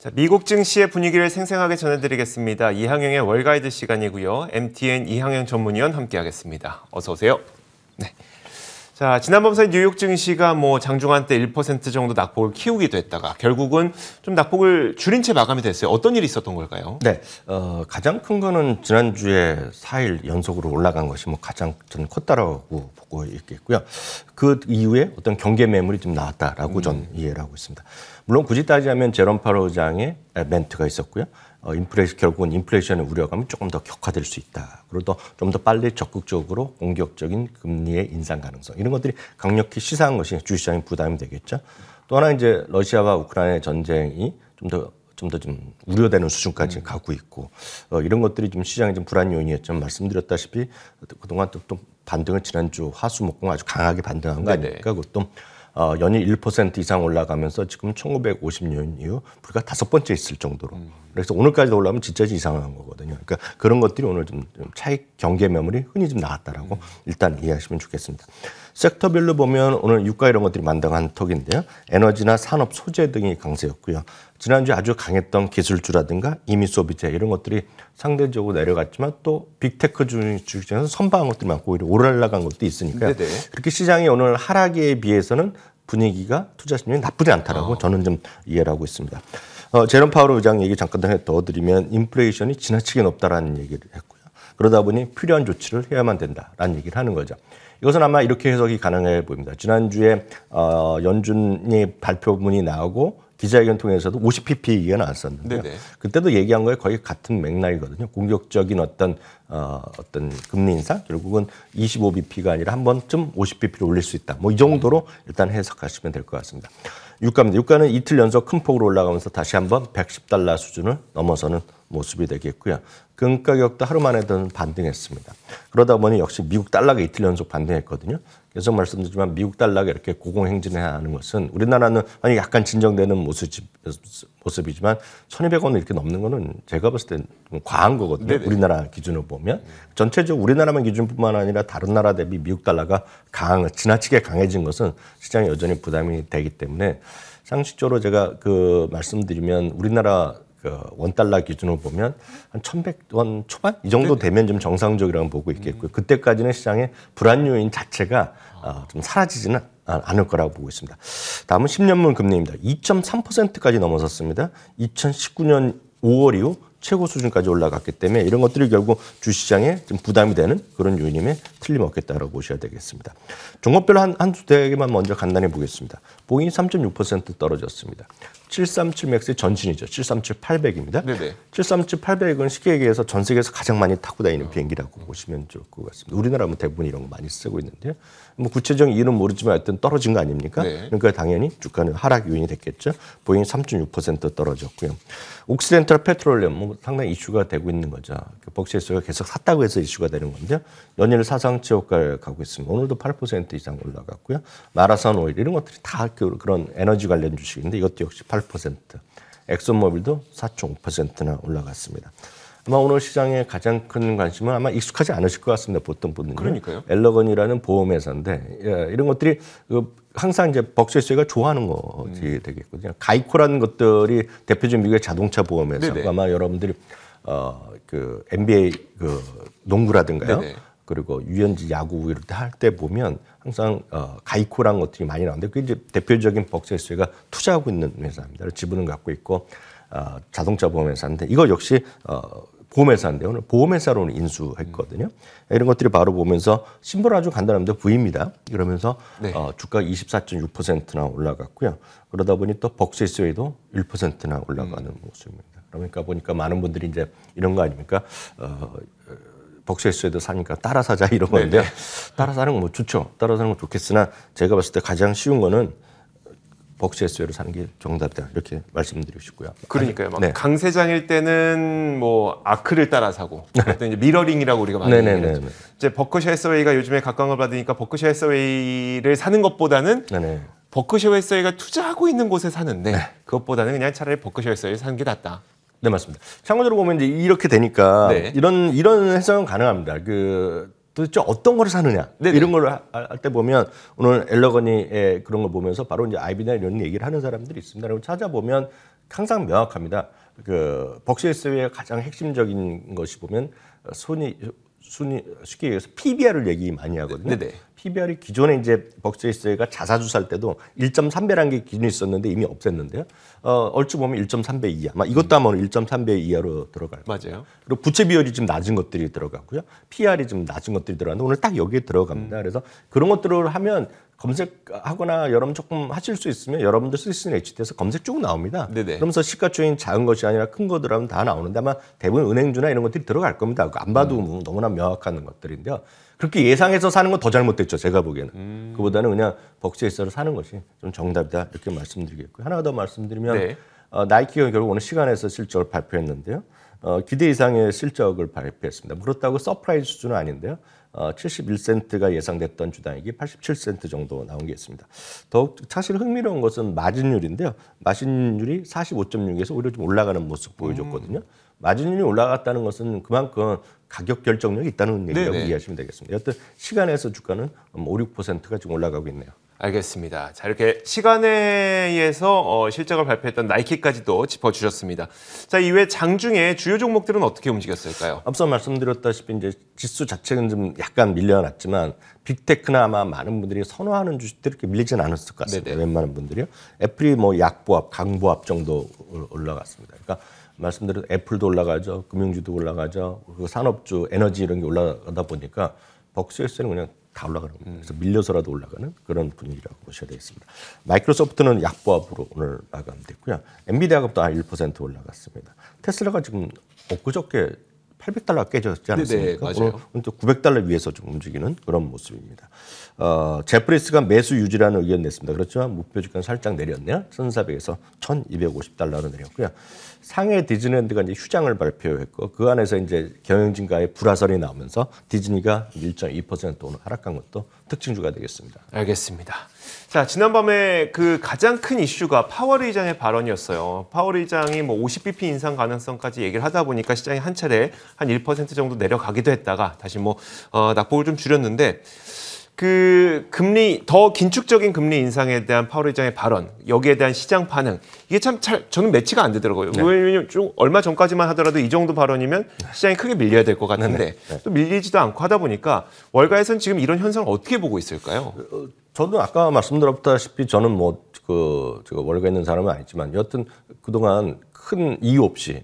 자, 미국 증시의 분위기를 생생하게 전해드리겠습니다. 이항영의 월가이드 시간이고요. MTN 이항영 전문위원 함께하겠습니다. 어서 오세요. 네. 자, 지난번 사이 뉴욕 증시가 장중한 때 1% 정도 낙폭을 키우기도 했다가 결국은 좀 낙폭을 줄인 채 마감이 됐어요. 어떤 일이 있었던 걸까요? 네, 가장 큰 거는 지난주에 4일 연속으로 올라간 것이 가장 저는 컸다라고 보고 있겠고요. 그 이후에 어떤 경계 매물이 좀 나왔다라고 저는 이해를 하고 있습니다. 물론 굳이 따지자면 제롬 파월 의장의 멘트가 있었고요. 결국은 인플레이션의 우려감이 조금 더 격화될 수 있다. 그리고 좀 더 빨리 적극적으로 공격적인 금리의 인상 가능성. 이런 것들이 강력히 시사한 것이 주시장에 부담이 되겠죠. 또 하나 이제 러시아와 우크라이나 전쟁이 좀 우려되는 수준까지 가고 있고 이런 것들이 좀 시장의 좀 불안 요인이었지만 말씀드렸다시피 그동안 또 반등을 지난주 화수목금 아주 강하게 반등한 거 아닙니까? 그것도 연일 1% 이상 올라가면서 지금 1950년 이후 불과 5번째 있을 정도로. 그래서 오늘까지 올라오면 진짜 이상한 거거든요. 그러니까 그런 것들이 오늘 좀 차익 경계 매물이 흔히 좀 나왔다라고 일단 이해하시면 좋겠습니다. 섹터별로 보면 오늘 유가 이런 것들이 만당한 턱인데요. 에너지나 산업 소재 등이 강세였고요. 지난주에 아주 강했던 기술주라든가 임의 소비재 이런 것들이 상대적으로 내려갔지만 또 빅테크 주식 중에서 선방한 것들이 많고 오히려 올라간 것도 있으니까요. 네네. 그렇게 시장이 오늘 하락에 비해서는 분위기가 투자 심리는 나쁘지 않다라고 저는 좀 이해를 하고 있습니다. 제롬 파월 의장 얘기 잠깐 더 드리면 인플레이션이 지나치게 높다라는 얘기를 했고요. 그러다 보니 필요한 조치를 해야만 된다라는 얘기를 하는 거죠. 이것은 아마 이렇게 해석이 가능해 보입니다. 지난주에 연준이 발표문이 나오고 기자회견 통해서도 50pp가 나왔었는데요. 네네. 그때도 얘기한 거에 거의 같은 맥락이거든요. 공격적인 어떤 금리 인상 결국은 25bp가 아니라 한 번쯤 50bp를 올릴 수 있다. 이 정도로 일단 해석하시면 될 것 같습니다. 유가입니다. 유가는 이틀 연속 큰 폭으로 올라가면서 다시 한번 $110 수준을 넘어서는 모습이 되겠고요. 금 가격도 하루 만에 반등했습니다. 그러다 보니 역시 미국 달러가 이틀 연속 반등했거든요. 계속 말씀드리지만 미국 달러가 이렇게 고공행진해야 하는 것은 우리나라는 약간 진정되는 모습이지만 1,200원 이렇게 넘는 거는 제가 봤을 때 좀 과한 거거든요. 네네. 우리나라 기준으로 보면. 전체적으로 우리나라만 기준뿐만 아니라 다른 나라 대비 미국 달러가 지나치게 강해진 것은 시장에 여전히 부담이 되기 때문에 상식적으로 제가 말씀드리면 우리나라 원달러 기준으로 보면 한 1,100원 초반 이 정도 되면 좀 정상적이라고 보고 있겠고요. 그때까지는 시장의 불안 요인 자체가 좀 사라지지는 않을 거라고 보고 있습니다. 다음은 10년물 금리입니다. 2.3%까지 넘어섰습니다. 2019년 5월 이후 최고 수준까지 올라갔기 때문에 이런 것들이 결국 주시장에 좀 부담이 되는 그런 요인임에 틀림없겠다라고 보셔야 되겠습니다. 종목별로 한두 개만 먼저 간단히 보겠습니다. 보잉이 3.6% 떨어졌습니다. 737 맥스의 전신이죠. 737-800입니다. 네네. 737-800은 쉽게 얘기해서 전 세계에서 가장 많이 타고 다니는 비행기라고 보시면 좋을 것 같습니다. 우리나라는 대부분 이런 거 많이 쓰고 있는데요. 구체적인 이유는 모르지만 하여튼 떨어진 거 아닙니까? 네. 그러니까 당연히 주가는 하락 요인이 됐겠죠. 보잉이 3.6% 떨어졌고요. 옥시덴탈 페트롤리엄 상당히 이슈가 되고 있는 거죠. 벅시에서가 계속 샀다고 해서 이슈가 되는 건데요. 연일 사상치 효과를 가고 있습니다. 오늘도 8% 이상 올라갔고요. 마라산 오일 이런 것들이 다 그런 에너지 관련 주식인데 이것도 역시 8%. 엑슨모빌도 4.5%나 올라갔습니다. 아마 오늘 시장의 가장 큰 관심은 아마 익숙하지 않으실 것 같습니다. 보통 분들은. 그러니까요. 엘러건이라는 보험회사인데 이런 것들이 항상 이제 벅시에서가 좋아하는 것이 되겠거든요. 가이코라는 것들이 대표적인 미국의 자동차 보험회사고 네네. 아마 여러분들이 NBA 농구라든가요. 네네. 그리고 유연지 야구 이럴 때 할 때 보면 항상 가이코라는 것들이 많이 나오는데 그게 이제 대표적인 벅시에서가 투자하고 있는 회사입니다. 지분을 갖고 있고 자동차 보험회사인데 이거 역시 보험회사인데 오늘 보험회사로는 인수했거든요. 이런 것들이 바로 보면서 심벌 아주 간단합니다. V입니다. 그러면서 네. 주가 24.6%나 올라갔고요. 그러다 보니 또 벅시에서도 1%나 올라가는 모습입니다. 그러니까 보니까 많은 분들이 이제 이런 거 아닙니까? 벅시에서도 사니까 따라 사자 이런 건데요. 따라 사는 건 좋죠. 따라 사는 건 좋겠으나 제가 봤을 때 가장 쉬운 거는 벅시에서를 사는 게 정답이다 이렇게 말씀드리고 싶고요. 그러니까요. 막 강세장일 때는 아크를 따라 사고, 그때 이제 미러링이라고 우리가 많이 얘기하죠. 이제 버크셔 해서웨이가 요즘에 각광을 받으니까 버크셔 해서웨이를 사는 것보다는 버크셔 해서웨이가 투자하고 있는 곳에 사는데 그것보다는 그냥 차라리 버크셔 해서웨이 사는 게 낫다. 네, 맞습니다. 참고적으로 보면 이제 이렇게 되니까 이런 해석은 가능합니다. 도대체 어떤 걸 사느냐 이런 걸 할 때 보면 오늘 엘러거니의 그런 걸 보면서 바로 이제 아이비나 이런 얘기를 하는 사람들이 있습니다. 그리고 찾아보면 항상 명확합니다. 그 벅시에스의 가장 핵심적인 것이 보면 순위 쉽게 얘기해서 PBR을 얘기 많이 하거든요. 네네. PBR이 기존에 이제 벅시에스가 자사주살 때도 1.3배라는 게 기준이 있었는데 이미 없앴는데요. 얼추 보면 1.3배 이하. 이것도 아마 1.3배 이하로 들어갈 거예요. 맞아요. 그리고 부채 비율이 좀 낮은 것들이 들어가고요. PR이 좀 낮은 것들이 들어가는데 오늘 딱 여기에 들어갑니다. 그래서 그런 것들을 하면 검색하거나 여러분 조금 하실 수 있으면 여러분들 쓸 수 있는 HT에서 검색 쭉 나옵니다. 네네. 그러면서 시가총액 작은 것이 아니라 큰 거들하면 다 나오는데 아마 대부분 은행주나 이런 것들이 들어갈 겁니다. 안 봐도 너무나 명확한 것들인데요. 그렇게 예상해서 사는 건 더 잘못됐죠. 제가 보기에는. 그보다는 그냥 벅시에스를 사는 것이 좀 정답이다. 이렇게 말씀드리겠고요. 하나 더 말씀드리면 네. 나이키가 결국 오늘 시간에서 실적을 발표했는데요. 기대 이상의 실적을 발표했습니다. 그렇다고 서프라이즈 수준은 아닌데요. 71센트가 예상됐던 주당액이 87센트 정도 나온 게 있습니다. 더욱 사실 흥미로운 것은 마진율인데요. 마진율이 45.6에서 오히려 좀 올라가는 모습 보여줬거든요. 마진율이 올라갔다는 것은 그만큼 가격 결정력이 있다는 얘기라고 네네. 이해하시면 되겠습니다. 여튼 시간에서 주가는 5, 6%가 지금 올라가고 있네요. 알겠습니다. 자, 이렇게 시간회에서 실적을 발표했던 나이키까지도 짚어주셨습니다. 자, 이외 장중에 주요 종목들은 어떻게 움직였을까요? 앞서 말씀드렸다시피 이제 지수 자체는 좀 약간 밀려났지만 빅테크나 아마 많은 분들이 선호하는 주식들이 이렇게 밀리진 않았을 것 같습니다. 네네. 웬만한 분들이요. 애플이 뭐 약보합, 강보합 정도 올라갔습니다. 그러니까 말씀드린 애플도 올라가죠, 금융주도 올라가죠, 그 산업주, 에너지 이런 게 올라가다 보니까 벅시에스는 그냥 다 올라가는 겁니다. 그래서 밀려서라도 올라가는 그런 분위기라고 보셔야 되겠습니다. 마이크로소프트는 약보합으로 오늘 마감됐고요. 엔비디아가 또 1% 올라갔습니다. 테슬라가 지금 엊그저께 $800 깨졌지 않았습니까? 네네, 맞아요. 오늘 또 $900 위에서 좀 움직이는 그런 모습입니다. 제프리스가 매수 유지라는 의견 냈습니다. 그렇지만 목표 주가는 살짝 내렸네요. 1,400에서 1,250달러로 내렸고요. 상해 디즈니랜드가 이제 휴장을 발표했고 그 안에서 이제 경영진과의 불화설이 나오면서 디즈니가 1.2% 오늘 하락한 것도 특징주가 되겠습니다. 알겠습니다. 자, 지난밤에 그 가장 큰 이슈가 파월 의장의 발언이었어요. 파월 의장이 뭐 50bp 인상 가능성까지 얘기를 하다 보니까 시장이 한 차례 한 1% 정도 내려가기도 했다가 다시 뭐 낙폭을 좀 줄였는데 그 금리 더 긴축적인 금리 인상에 대한 파월 의장의 발언, 여기에 대한 시장 반응 이게 참 저는 매치가 안 되더라고요. 네. 왜냐면 좀 얼마 전까지만 하더라도 이 정도 발언이면 시장이 크게 밀려야 될 것 같은데 또 밀리지도 않고 하다 보니까 월가에서는 지금 이런 현상을 어떻게 보고 있을까요? 저도 아까 말씀드렸다시피 저는 뭐 제가 월가 있는 사람은 아니지만 여하튼 그동안 큰 이유 없이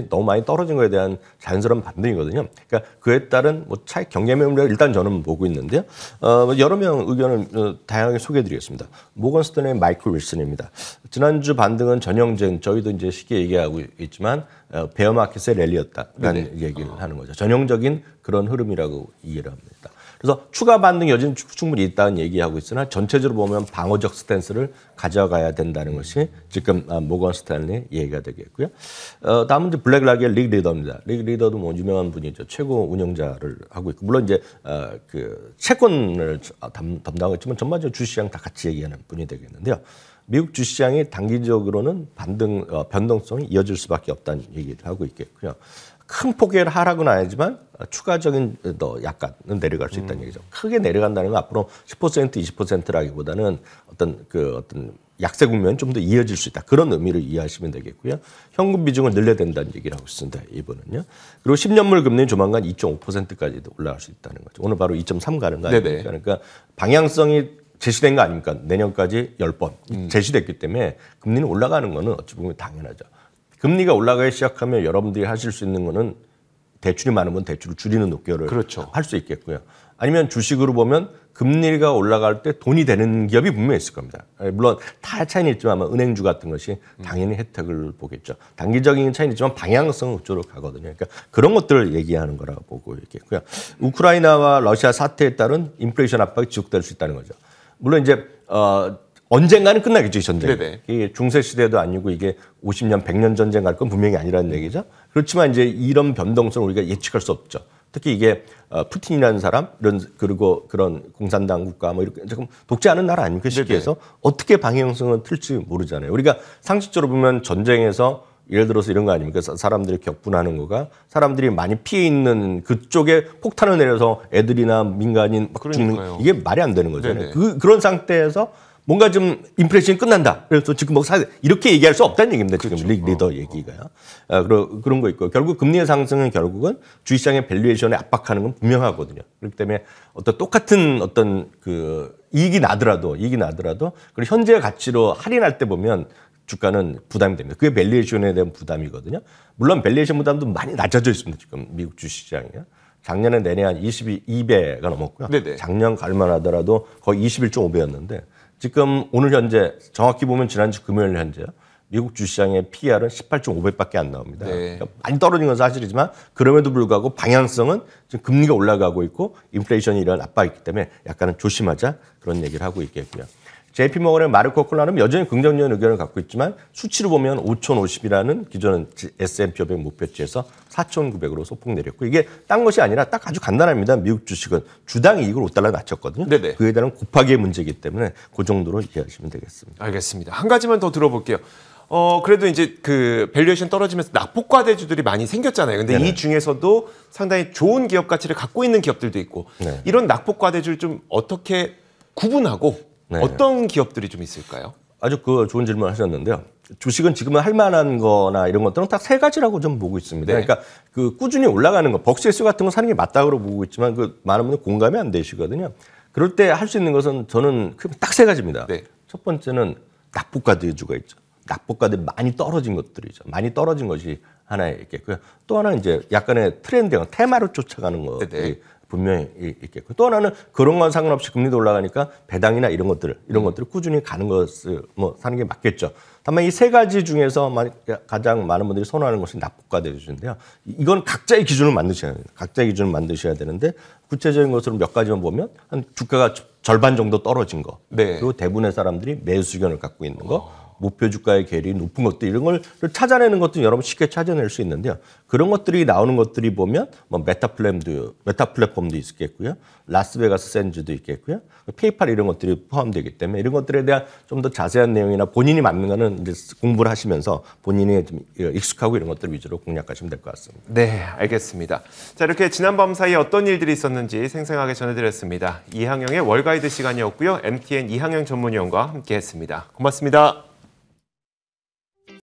너무 많이 떨어진 거에 대한 자연스러운 반등이거든요. 그러니까 그에 따른 뭐 차익 경계 매물을 일단 저는 보고 있는데요. 여러 명 의견을 다양하게 소개해드리겠습니다. 모건 스탠의 마이클 윌슨입니다. 지난주 반등은 전형적인 저희도 이제 쉽게 얘기하고 있지만 베어 마켓의 랠리였다라는 얘기를 하는 거죠. 전형적인 그런 흐름이라고 이해를 합니다. 그래서 추가 반등 여지는 충분히 있다는 얘기하고 있으나 전체적으로 보면 방어적 스탠스를 가져가야 된다는 것이 지금 모건 스탠리 얘기가 되겠고요. 다음은 이제 블랙락의 릭 리더입니다. 릭 리더도 뭐 유명한 분이죠. 최고 운영자를 하고 있고 물론 이제 그 채권을 담당하고 있지만 전반적으로 주시장 다 같이 얘기하는 분이 되겠는데요. 미국 주시장이 단기적으로는 변동성이 이어질 수밖에 없다는 얘기를 하고 있겠고요. 큰 폭의 하락은 아니지만 추가적인 더 약간은 내려갈 수 있다는 얘기죠. 크게 내려간다는 건 앞으로 10% 20%라기보다는 어떤 약세 국면이 좀 더 이어질 수 있다. 그런 의미를 이해하시면 되겠고요. 현금 비중을 늘려야 된다는 얘기를 하고 있습니다. 이번은요. 그리고 10년물 금리는 조만간 2.5%까지도 올라갈 수 있다는 거죠. 오늘 바로 2.3 가는 거 아닙니까? 그러니까 방향성이 제시된 거 아닙니까? 내년까지 10번 제시됐기 때문에 금리는 올라가는 거는 어찌 보면 당연하죠. 금리가 올라가기 시작하면 여러분들이 하실 수 있는 거는 대출이 많으면 대출을 줄이는 녹결을 그렇죠. 할 수 있겠고요. 아니면 주식으로 보면 금리가 올라갈 때 돈이 되는 기업이 분명히 있을 겁니다. 물론 다 차이는 있지만 아마 은행주 같은 것이 당연히 혜택을 보겠죠. 단기적인 차이는 있지만 방향성은 그쪽으로 가거든요. 그러니까 그런 것들을 얘기하는 거라고 보고 있겠고요. 우크라이나와 러시아 사태에 따른 인플레이션 압박이 지속될 수 있다는 거죠. 물론 이제 언젠가는 끝나겠죠, 이 전쟁. 이게 중세 시대도 아니고 이게 50년, 100년 전쟁 갈 건 분명히 아니라는 얘기죠. 그렇지만 이제 이런 변동성을 우리가 예측할 수 없죠. 특히 이게 푸틴이라는 사람, 그리고 그런 공산당 국가 뭐 이렇게 조금 독재하는 나라 아닙니까? 쉽게 해서 어떻게 방향성을 틀지 모르잖아요. 우리가 상식적으로 보면 전쟁에서 예를 들어서 이런 거 아닙니까? 사람들이 격분하는 거가 사람들이 많이 피해 있는 그쪽에 폭탄을 내려서 애들이나 민간인 막 죽는 이게 말이 안 되는 거잖아요. 그런 상태에서 뭔가 좀 인프레션이 끝난다. 그래서 지금 뭐 이렇게 얘기할 수 없다는 얘기입니다. 지금 리더 얘기가요. 그런 거 있고 결국 금리의 상승은 결국은 주식시장의 밸류에이션에 압박하는 건 분명하거든요. 그렇기 때문에 어떤 똑같은 어떤 그 이익이 나더라도 그리고 현재 가치로 할인할 때 보면 주가는 부담이 됩니다. 그게 밸류에이션에 대한 부담이거든요. 물론 밸류에이션 부담도 많이 낮아져 있습니다. 지금 미국 주식시장이요. 작년에 내내 한 2배가 넘었고요. 네네. 작년 갈만 하더라도 거의 21.5배였는데 지금 오늘 현재 정확히 보면 지난주 금요일 현재 미국 주시장의 PER은 18.5배밖에 안 나옵니다. 네. 그러니까 많이 떨어진 건 사실이지만 그럼에도 불구하고 방향성은 지금 금리가 올라가고 있고 인플레이션이 이런 압박이 있기 때문에 약간은 조심하자 그런 얘기를 하고 있겠고요. JP모건의 마르코 콜라는 여전히 긍정적인 의견을 갖고 있지만 수치로 보면 5,050이라는 기존 S&P 500 목표치에서 4,900으로 소폭 내렸고 이게 딴 것이 아니라 딱 아주 간단합니다. 미국 주식은 주당 이익을 5달러 낮췄거든요. 네네. 그에 대한 곱하기의 문제이기 때문에 그 정도로 이해하시면 되겠습니다. 알겠습니다. 한 가지만 더 들어볼게요. 그래도 이제 그 밸류에이션 떨어지면서 낙폭과대주들이 많이 생겼잖아요. 근데 네네. 이 중에서도 상당히 좋은 기업 가치를 갖고 있는 기업들도 있고 네. 이런 낙폭과대주를 좀 어떻게 구분하고 네. 어떤 기업들이 좀 있을까요? 아주 그 좋은 질문을 하셨는데요. 주식은 지금은 할 만한 거나 이런 것들은 딱 세 가지라고 좀 보고 있습니다. 네. 그러니까 그 꾸준히 올라가는 거, 벅시에스 같은 거 사는 게 맞다고 보고 있지만 그 많은 분들이 공감이 안 되시거든요. 그럴 때 할 수 있는 것은 저는 딱 세 가지입니다. 네. 첫 번째는 낙폭과대주가 있죠. 낙폭과대 많이 떨어진 것들이죠. 많이 떨어진 것이 하나 있겠고요. 또 하나는 이제 약간의 트렌드, 테마로 쫓아가는 것들이 네네. 분명히 있겠고 또 하나는 그런 건 상관없이 금리도 올라가니까 배당이나 이런 것들을 꾸준히 가는 것을 뭐 사는 게 맞겠죠. 다만 이 세 가지 중에서 가장 많은 분들이 선호하는 것이 낙폭과대주인데요. 이건 각자의 기준을 만드셔야 돼요. 각자의 기준을 만드셔야 되는데 구체적인 것으로 몇 가지만 보면 한 주가가 절반 정도 떨어진 거, 네. 그리고 대부분의 사람들이 매수 의견을 갖고 있는 거. 목표 주가의 괴리 높은 것들 이런 걸 찾아내는 것도 여러분 쉽게 찾아낼 수 있는데요. 그런 것들이 나오는 것들이 보면 뭐 메타 플랫폼도 있겠고요. 라스베가스 샌즈도 있겠고요. 페이팔 이런 것들이 포함되기 때문에 이런 것들에 대한 좀 더 자세한 내용이나 본인이 맞는 거는 이제 공부를 하시면서 본인이 좀 익숙하고 이런 것들 위주로 공략하시면 될 것 같습니다. 네, 알겠습니다. 자, 이렇게 지난 밤 사이에 어떤 일들이 있었는지 생생하게 전해드렸습니다. 이항영의 월가이드 시간이었고요. MTN 이항영 전문위원과 함께했습니다. 고맙습니다.